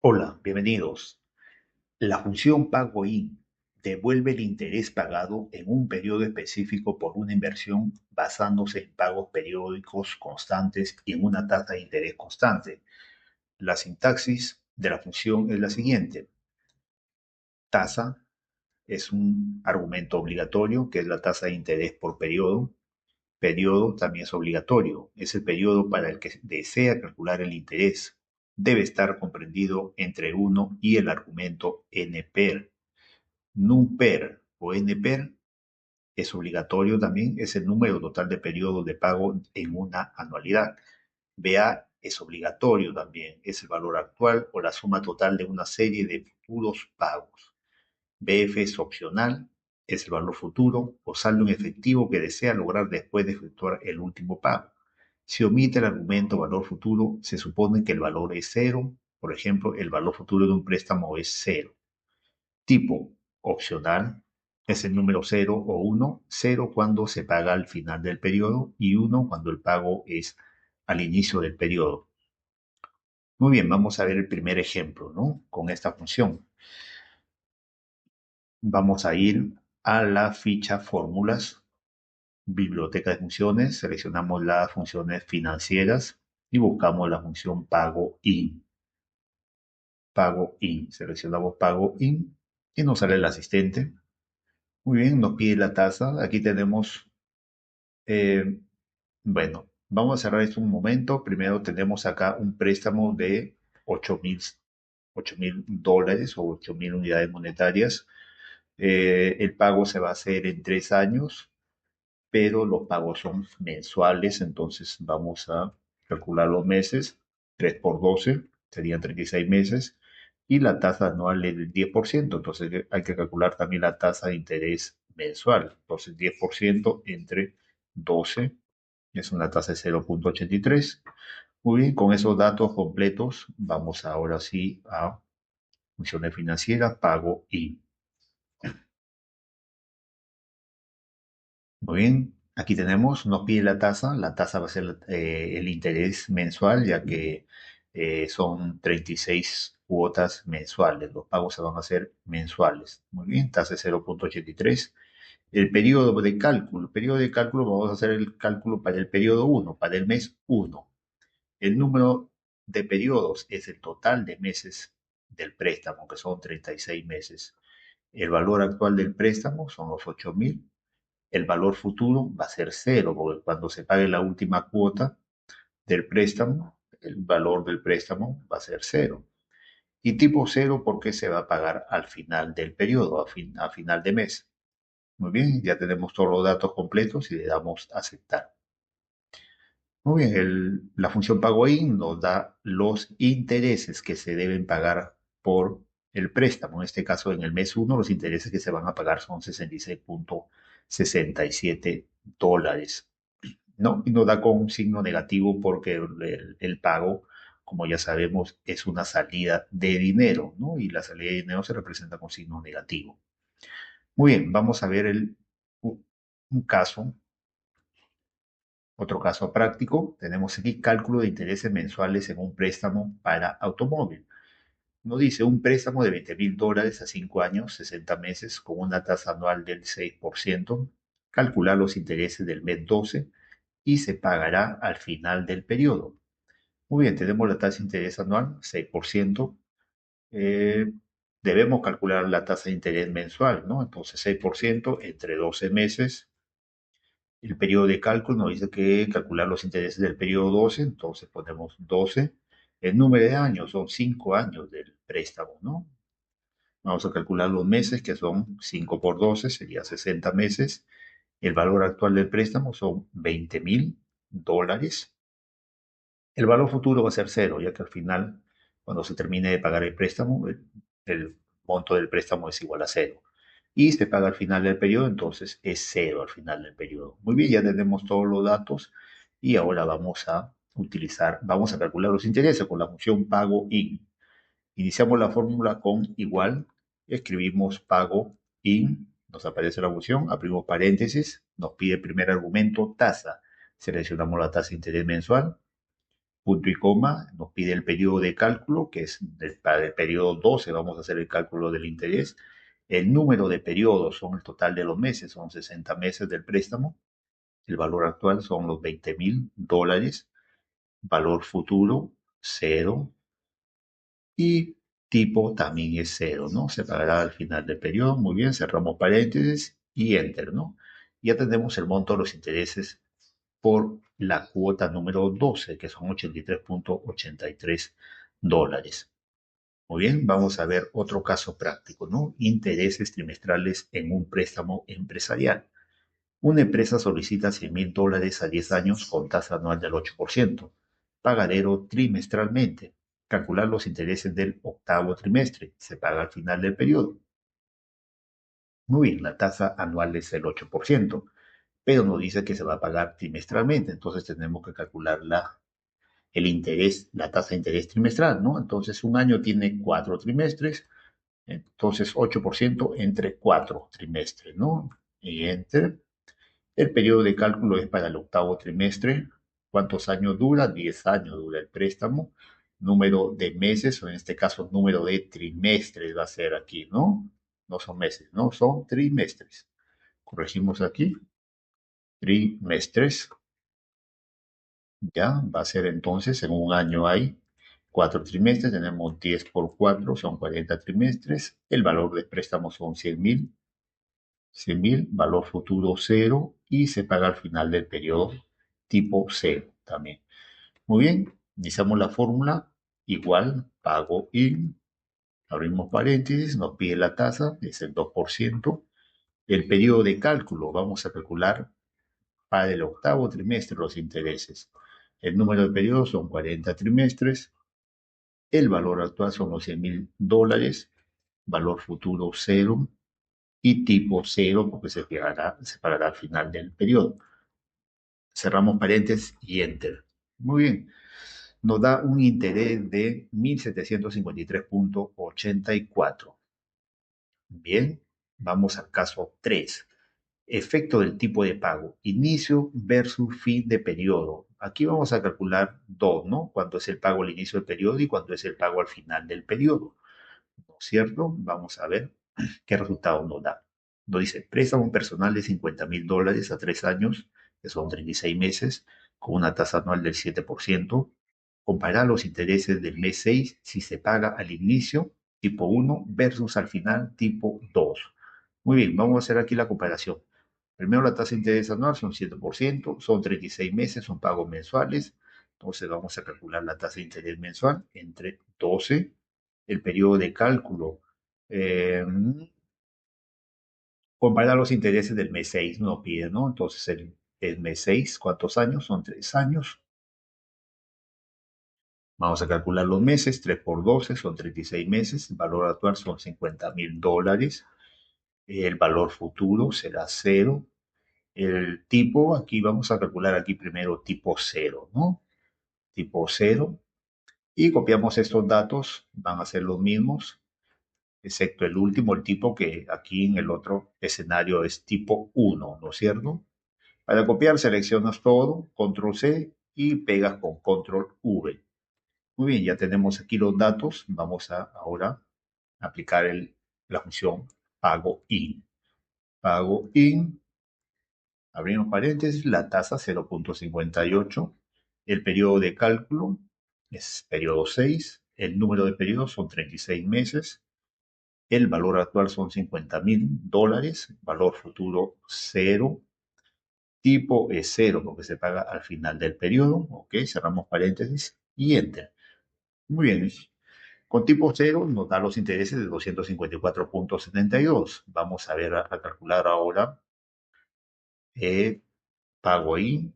Hola, bienvenidos. La función pago in devuelve el interés pagado en un periodo específico por una inversión basándose en pagos periódicos constantes y en una tasa de interés constante. La sintaxis de la función es la siguiente. Tasa es un argumento obligatorio, que es la tasa de interés por periodo. Periodo también es obligatorio, es el periodo para el que desea calcular el interés. Debe estar comprendido entre uno y el argumento NPER. NUPER o NPER es obligatorio también, es el número total de periodos de pago en una anualidad. BA es obligatorio también, es el valor actual o la suma total de una serie de futuros pagos. BF es opcional, es el valor futuro o saldo en efectivo que desea lograr después de efectuar el último pago. Si omite el argumento valor futuro, se supone que el valor es cero. Por ejemplo, el valor futuro de un préstamo es cero. Tipo opcional es el número cero o uno, cero cuando se paga al final del periodo y uno cuando el pago es al inicio del periodo. Muy bien, vamos a ver el primer ejemplo, ¿no? Con esta función. Vamos a ir a la ficha fórmulas, biblioteca de funciones, seleccionamos las funciones financieras y buscamos la función pago in. Pago in, seleccionamos pago in y nos sale el asistente. Muy bien, nos pide la tasa. Aquí tenemos, eh, bueno, vamos a cerrar esto un momento. Primero tenemos acá un préstamo de 8.000 dólares o 8.000 unidades monetarias. El pago se va a hacer en 3 años, pero los pagos son mensuales, entonces vamos a calcular los meses. 3 por 12 serían 36 meses y la tasa anual es del 10%, entonces hay que calcular también la tasa de interés mensual. Entonces 10% entre 12 es una tasa de 0,83. Muy bien, con esos datos completos vamos ahora sí a funciones financieras, pago y... Muy bien, aquí tenemos, nos pide la tasa va a ser el interés mensual, ya que son 36 cuotas mensuales, los pagos se van a hacer mensuales. Muy bien, tasa de 0,83. El periodo de cálculo, vamos a hacer el cálculo para el periodo uno, para el mes uno. El número de periodos es el total de meses del préstamo, que son 36 meses. El valor actual del préstamo son los 8.000. El valor futuro va a ser cero, porque cuando se pague la última cuota del préstamo, el valor del préstamo va a ser cero. Y tipo cero porque se va a pagar al final del periodo, a final de mes. Muy bien, ya tenemos todos los datos completos y le damos a aceptar. Muy bien, la función pago in nos da los intereses que se deben pagar por el préstamo. En este caso, en el mes uno, los intereses que se van a pagar son 66,67 dólares, ¿no? Y nos da con un signo negativo porque el pago, como ya sabemos, es una salida de dinero, ¿no? Y la salida de dinero se representa con signo negativo. Muy bien, vamos a ver un caso, otro caso práctico. Tenemos aquí cálculo de intereses mensuales en un préstamo para automóvil. Nos dice un préstamo de 20.000 dólares a 5 años, 60 meses, con una tasa anual del 6%. Calcular los intereses del mes 12 y se pagará al final del periodo. Muy bien, tenemos la tasa de interés anual, 6%. Eh, Debemos calcular la tasa de interés mensual, ¿no? Entonces, 6% entre 12 meses. El periodo de cálculo nos dice que calcular los intereses del periodo 12, entonces ponemos 12. El número de años son 5 años del préstamo, ¿no? Vamos a calcular los meses, que son 5 por 12, sería 60 meses. El valor actual del préstamo son 20.000 dólares. El valor futuro va a ser cero, ya que al final, cuando se termine de pagar el préstamo, el monto del préstamo es igual a cero. Y se paga al final del periodo, entonces es cero al final del periodo. Muy bien, ya tenemos todos los datos y ahora vamos a calcular los intereses con la función pago in. Iniciamos la fórmula con igual, escribimos pago in, nos aparece la función, abrimos paréntesis, nos pide el primer argumento, tasa. Seleccionamos la tasa de interés mensual, punto y coma, nos pide el periodo de cálculo, que es para el periodo 12, vamos a hacer el cálculo del interés. El número de periodos son el total de los meses, son 60 meses del préstamo. El valor actual son los $20,000. Valor futuro, cero. Y tipo también es cero, ¿no? Se pagará al final del periodo. Muy bien, cerramos paréntesis y enter, ¿no? Ya tenemos el monto de los intereses por la cuota número 12, que son $83,83. Muy bien, vamos a ver otro caso práctico, ¿no? Intereses trimestrales en un préstamo empresarial. Una empresa solicita $100,000 a 10 años con tasa anual del 8%, pagadero trimestralmente. Calcular los intereses del octavo trimestre. Se paga al final del periodo. Muy bien, la tasa anual es el 8%, pero nos dice que se va a pagar trimestralmente. Entonces tenemos que calcular el interés, la tasa de interés trimestral, ¿no? Entonces un año tiene 4 trimestres, entonces 8% entre 4 trimestres, ¿no? Y enter. El periodo de cálculo es para el octavo trimestre. ¿Cuántos años dura? 10 años dura el préstamo. Número de meses, o en este caso número de trimestres va a ser aquí, ¿no? No son meses, no, son trimestres. Corregimos aquí, trimestres. Ya, va a ser entonces, en un año hay 4 trimestres, tenemos 10 por 4, son 40 trimestres. El valor de préstamo son 100,000, valor futuro cero y se paga al final del periodo tipo cero también. Muy bien, iniciamos la fórmula, igual, pago in, abrimos paréntesis, nos pide la tasa, es el 2%. El periodo de cálculo, vamos a calcular para el octavo trimestre los intereses. El número de periodos son 40 trimestres, el valor actual son los $100,000, valor futuro cero y tipo cero porque se pagará al final del periodo. Cerramos paréntesis y enter. Muy bien, nos da un interés de 1.753,84. Bien, vamos al caso 3. Efecto del tipo de pago, inicio versus fin de periodo. Aquí vamos a calcular dos, ¿no? Cuánto es el pago al inicio del periodo y cuánto es el pago al final del periodo, ¿no es cierto? Vamos a ver qué resultado nos da. Nos dice, préstamo personal de $50,000 a 3 años, que son 36 meses, con una tasa anual del 7%. Comparar los intereses del mes 6 si se paga al inicio, tipo 1, versus al final, tipo 2. Muy bien, vamos a hacer aquí la comparación. Primero la tasa de interés anual son 7%, son 36 meses, son pagos mensuales. Entonces vamos a calcular la tasa de interés mensual entre 12. El periodo de cálculo. eh, Comparar los intereses del mes 6 no pide, ¿no? Entonces el mes 6, ¿cuántos años? Son 3 años. Vamos a calcular los meses, 3 por 12 son 36 meses, el valor actual son $50,000, el valor futuro será cero. El tipo, aquí vamos a calcular aquí primero tipo cero, ¿no? Tipo cero. Y copiamos estos datos, van a ser los mismos, excepto el último, el tipo que aquí en el otro escenario es tipo uno, ¿no es cierto? Para copiar seleccionas todo, control C y pegas con control V. Muy bien, ya tenemos aquí los datos. Vamos a ahora aplicar la función pago in. Pago in, abrimos paréntesis, la tasa 0,58. El periodo de cálculo es periodo 6. El número de periodos son 36 meses. El valor actual son $50,000. Valor futuro cero. Tipo es cero porque se paga al final del periodo. Ok, cerramos paréntesis y enter. Muy bien. Con tipo cero nos da los intereses de 254,72. Vamos a ver, a calcular ahora pago ahí,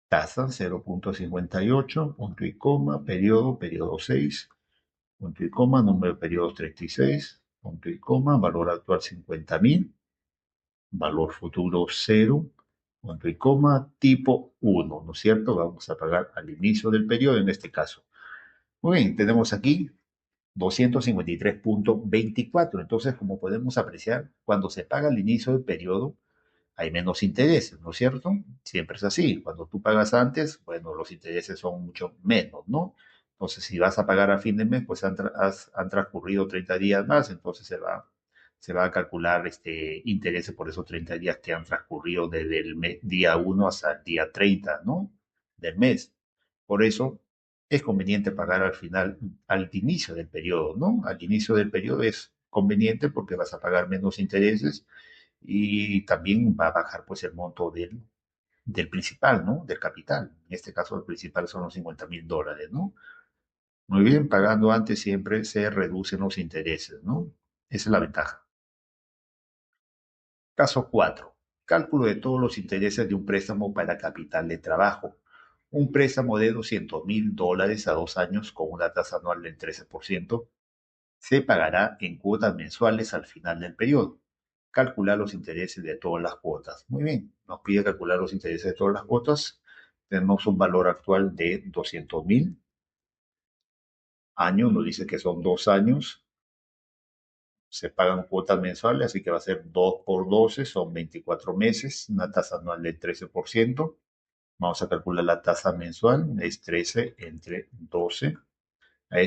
tasa 0,58, punto y coma, periodo 6, punto y coma, número de periodos 36, punto y coma, valor actual 50,000, valor futuro cero, punto y coma, tipo 1, ¿no es cierto? Vamos a pagar al inicio del periodo en este caso. Muy bien, tenemos aquí 253,24. Entonces, como podemos apreciar, cuando se paga al inicio del periodo, hay menos intereses, ¿no es cierto? Siempre es así. Cuando tú pagas antes, bueno, los intereses son mucho menos, ¿no? Entonces, si vas a pagar a fin de mes, pues han transcurrido 30 días más, entonces se va a calcular intereses por esos 30 días que han transcurrido desde el día 1 hasta el día 30, ¿no? Del mes. Por eso es conveniente pagar al final, al inicio del periodo, ¿no? Al inicio del periodo es conveniente porque vas a pagar menos intereses y también va a bajar pues el monto del principal, ¿no? Del capital. En este caso el principal son los $50,000, ¿no? Muy bien, pagando antes siempre se reducen los intereses, ¿no? Esa es la ventaja. Caso 4. Cálculo de todos los intereses de un préstamo para capital de trabajo. Un préstamo de $200,000 a 2 años con una tasa anual del 13% se pagará en cuotas mensuales al final del periodo. Calcular los intereses de todas las cuotas. Muy bien, nos pide calcular los intereses de todas las cuotas. Tenemos un valor actual de 200,000 años, nos dice que son 2 años, se pagan cuotas mensuales, así que va a ser 2 por 12, son 24 meses, una tasa anual del 13%. Vamos a calcular la tasa mensual, es 13 entre 12. A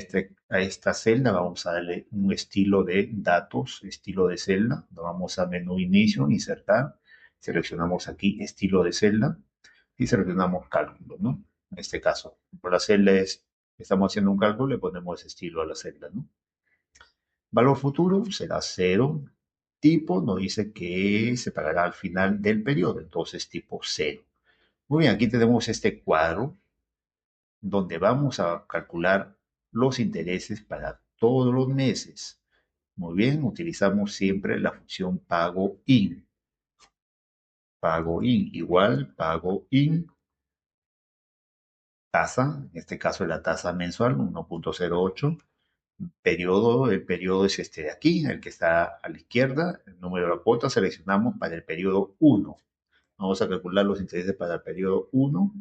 esta celda vamos a darle un estilo de datos, estilo de celda. Nos vamos a menú inicio, insertar. Seleccionamos aquí estilo de celda y seleccionamos cálculo, ¿no? En este caso, por la celda estamos haciendo un cálculo, le ponemos estilo a la celda, ¿no? Valor futuro será cero. Tipo nos dice que se pagará al final del periodo, entonces tipo cero. Muy bien, aquí tenemos este cuadro donde vamos a calcular los intereses para todos los meses. Muy bien, utilizamos siempre la función pago in. Pago in igual pago in tasa, en este caso es la tasa mensual 1,08. Periodo, el periodo es este de aquí, el que está a la izquierda. El número de la cuota seleccionamos para el periodo 1. Vamos a calcular los intereses para el periodo 1.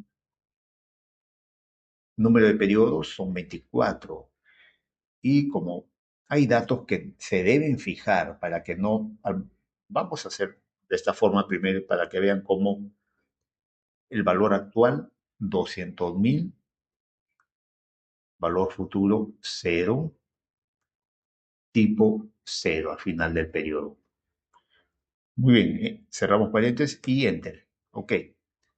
Número de periodos son 24. Y como hay datos que se deben fijar para que no, vamos a hacer de esta forma primero para que vean cómo el valor actual, 200,000, valor futuro cero, tipo cero al final del periodo. Muy bien, cerramos paréntesis y enter. Ok,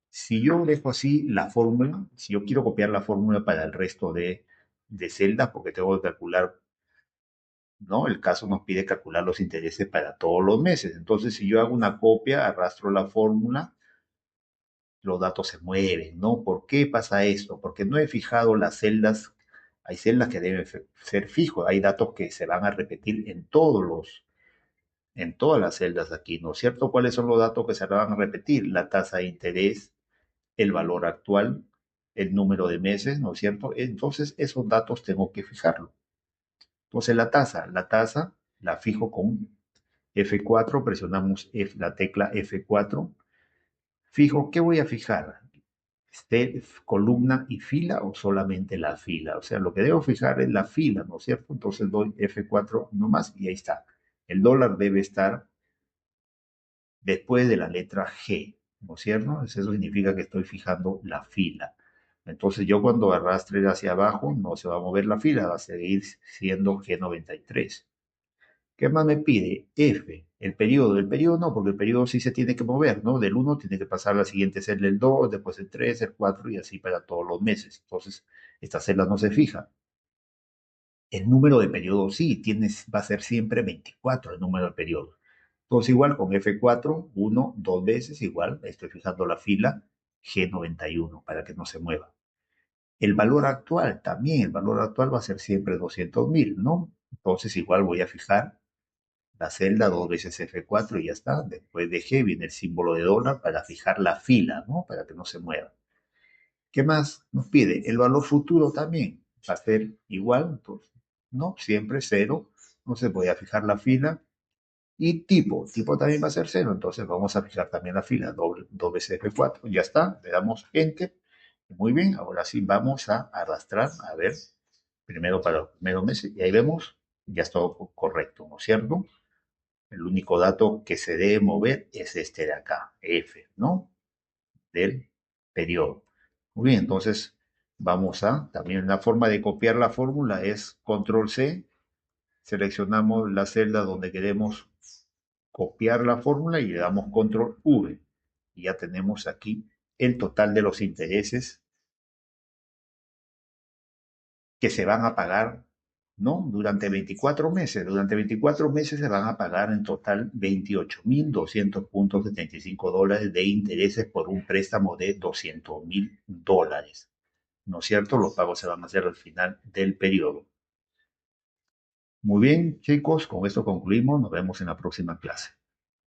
si yo dejo así la fórmula, si yo quiero copiar la fórmula para el resto de celdas, porque tengo que calcular, ¿no? El caso nos pide calcular los intereses para todos los meses. Entonces, si yo hago una copia, arrastro la fórmula, los datos se mueven, ¿no? ¿Por qué pasa esto? Porque no he fijado las celdas. Hay celdas que deben ser fijos, hay datos que se van a repetir en todas las celdas aquí, ¿no es cierto? ¿Cuáles son los datos que se van a repetir? La tasa de interés, el valor actual, el número de meses, ¿no es cierto? Entonces, esos datos tengo que fijarlo. Entonces, la tasa la fijo con F4, presionamos la tecla F4. Fijo, ¿qué voy a fijar? ¿Columna y fila o solamente la fila? O sea, lo que debo fijar es la fila, ¿no es cierto? Entonces doy F4 nomás y ahí está. El dólar debe estar después de la letra G, ¿no es cierto? Eso significa que estoy fijando la fila. Entonces yo cuando arrastre hacia abajo no se va a mover la fila, va a seguir siendo G93. ¿Qué más me pide? F, el periodo. El periodo no, porque el periodo sí se tiene que mover, ¿no? Del 1 tiene que pasar a la siguiente celda el 2, después el 3, el 4 y así para todos los meses. Entonces, esta celda no se fija. El número de periodos sí, va a ser siempre 24 el número de periodos. Entonces, igual con F4, 1, 2 veces, igual, estoy fijando la fila G91 para que no se mueva. El valor actual también, el valor actual va a ser siempre 200,000, ¿no? Entonces, igual voy a fijar la celda dos veces F4 y ya está. Después de G viene el símbolo de dólar para fijar la fila, ¿no? Para que no se mueva. ¿Qué más nos pide? El valor futuro también va a ser igual, entonces, ¿no? Siempre cero. Entonces voy a fijar la fila. Y tipo también va a ser cero. Entonces vamos a fijar también la fila, dos veces F4. Ya está, le damos Enter. Muy bien, ahora sí vamos a arrastrar, a ver, primero para los primeros meses. Y ahí vemos, ya está correcto, ¿no es cierto? El único dato que se debe mover es este de acá, F, ¿no? Del periodo. Muy bien, entonces vamos a, también la forma de copiar la fórmula es control C, seleccionamos la celda donde queremos copiar la fórmula y le damos control V. Y ya tenemos aquí el total de los intereses que se van a pagar, ¿no? Durante 24 meses. Durante 24 meses se van a pagar en total 28.200.75 dólares de intereses por un préstamo de 200.000 dólares. ¿No es cierto? Los pagos se van a hacer al final del periodo. Muy bien, chicos, con esto concluimos. Nos vemos en la próxima clase.